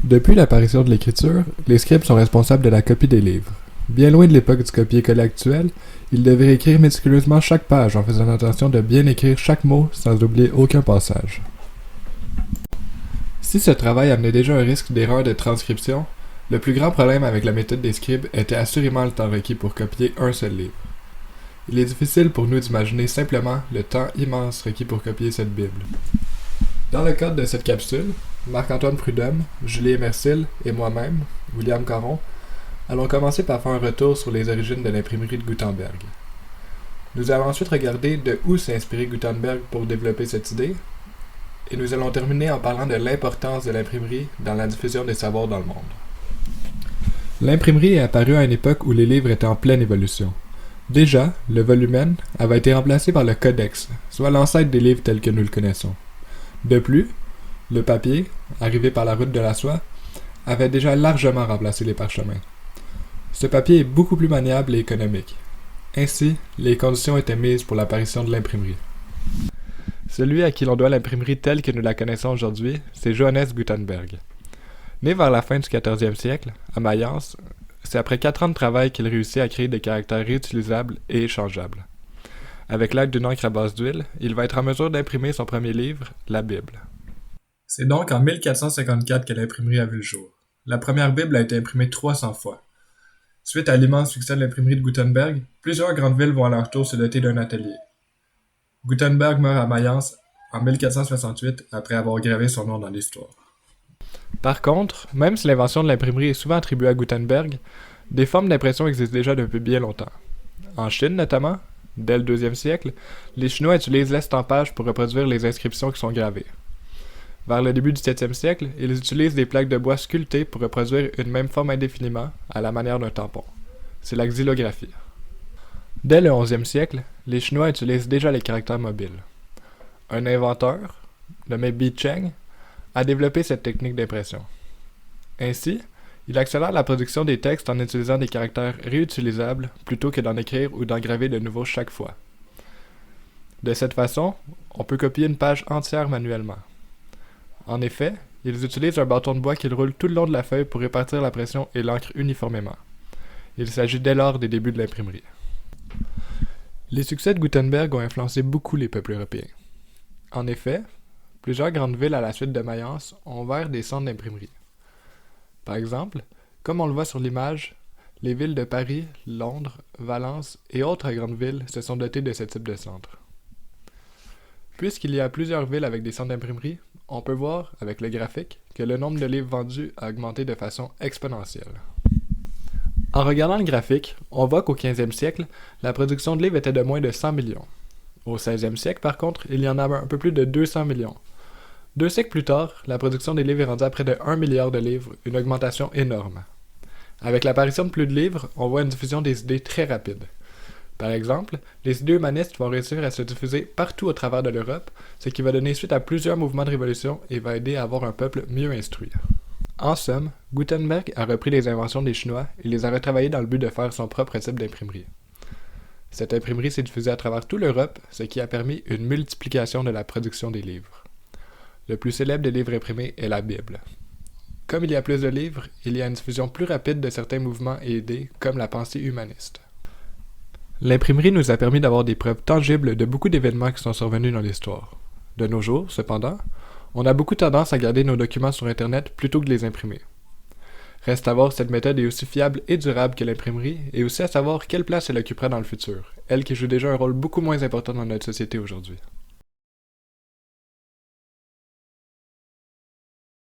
Depuis l'apparition de l'écriture, les scribes sont responsables de la copie des livres. Bien loin de l'époque du copier-coller actuel, ils devaient écrire méticuleusement chaque page en faisant attention de bien écrire chaque mot sans oublier aucun passage. Si ce travail amenait déjà un risque d'erreur de transcription, le plus grand problème avec la méthode des scribes était assurément le temps requis pour copier un seul livre. Il est difficile pour nous d'imaginer simplement le temps immense requis pour copier cette Bible. Dans le cadre de cette capsule, Marc-Antoine Prudhomme, Julie Mercil et moi-même, William Caron, allons commencer par faire un retour sur les origines de l'imprimerie de Gutenberg. Nous allons ensuite regarder de où s'est inspiré Gutenberg pour développer cette idée, et nous allons terminer en parlant de l'importance de l'imprimerie dans la diffusion des savoirs dans le monde. L'imprimerie est apparue à une époque où les livres étaient en pleine évolution. Déjà, le volumen avait été remplacé par le codex, soit l'ancêtre des livres tels que nous le connaissons. De plus, le papier, arrivé par la route de la soie, avait déjà largement remplacé les parchemins. Ce papier est beaucoup plus maniable et économique. Ainsi, les conditions étaient mises pour l'apparition de l'imprimerie. Celui à qui l'on doit l'imprimerie telle que nous la connaissons aujourd'hui, c'est Johannes Gutenberg. Né vers la fin du 14e siècle, à Mayence, c'est après 4 ans de travail qu'il réussit à créer des caractères réutilisables et échangeables. Avec l'aide d'une encre à base d'huile, il va être en mesure d'imprimer son premier livre, la Bible. C'est donc en 1454 que l'imprimerie a vu le jour. La première Bible a été imprimée 300 fois. Suite à l'immense succès de l'imprimerie de Gutenberg, plusieurs grandes villes vont à leur tour se doter d'un atelier. Gutenberg meurt à Mayence en 1468 après avoir gravé son nom dans l'histoire. Par contre, même si l'invention de l'imprimerie est souvent attribuée à Gutenberg, des formes d'impression existent déjà depuis bien longtemps. En Chine notamment, dès le 2e siècle, les Chinois utilisent l'estampage pour reproduire les inscriptions qui sont gravées. Vers le début du 7e siècle, ils utilisent des plaques de bois sculptées pour reproduire une même forme indéfiniment, à la manière d'un tampon. C'est la xylographie. Dès le 11e siècle, les Chinois utilisent déjà les caractères mobiles. Un inventeur, nommé Bi Cheng, a développé cette technique d'impression. Ainsi, il accélère la production des textes en utilisant des caractères réutilisables plutôt que d'en écrire ou d'engraver de nouveaux chaque fois. De cette façon, on peut copier une page entière manuellement. En effet, ils utilisent un bâton de bois qu'ils roulent tout le long de la feuille pour répartir la pression et l'encre uniformément. Il s'agit dès lors des débuts de l'imprimerie. Les succès de Gutenberg ont influencé beaucoup les peuples européens. En effet, plusieurs grandes villes à la suite de Mayence ont ouvert des centres d'imprimerie. Par exemple, comme on le voit sur l'image, les villes de Paris, Londres, Valence et autres grandes villes se sont dotées de ce type de centre. Puisqu'il y a plusieurs villes avec des centres d'imprimerie, on peut voir, avec le graphique, que le nombre de livres vendus a augmenté de façon exponentielle. En regardant le graphique, on voit qu'au 15e siècle, la production de livres était de moins de 100 millions. Au 16e siècle, par contre, il y en avait un peu plus de 200 millions. 2 siècles plus tard, la production des livres est rendue à près de 1 milliard de livres, une augmentation énorme. Avec l'apparition de plus de livres, on voit une diffusion des idées très rapide. Par exemple, les idées humanistes vont réussir à se diffuser partout au travers de l'Europe, ce qui va donner suite à plusieurs mouvements de révolution et va aider à avoir un peuple mieux instruit. En somme, Gutenberg a repris les inventions des Chinois et les a retravaillées dans le but de faire son propre type d'imprimerie. Cette imprimerie s'est diffusée à travers toute l'Europe, ce qui a permis une multiplication de la production des livres. Le plus célèbre des livres imprimés est la Bible. Comme il y a plus de livres, il y a une diffusion plus rapide de certains mouvements et idées, comme la pensée humaniste. L'imprimerie nous a permis d'avoir des preuves tangibles de beaucoup d'événements qui sont survenus dans l'histoire. De nos jours, cependant, on a beaucoup tendance à garder nos documents sur Internet plutôt que de les imprimer. Reste à voir si cette méthode est aussi fiable et durable que l'imprimerie, et aussi à savoir quelle place elle occupera dans le futur, elle qui joue déjà un rôle beaucoup moins important dans notre société aujourd'hui.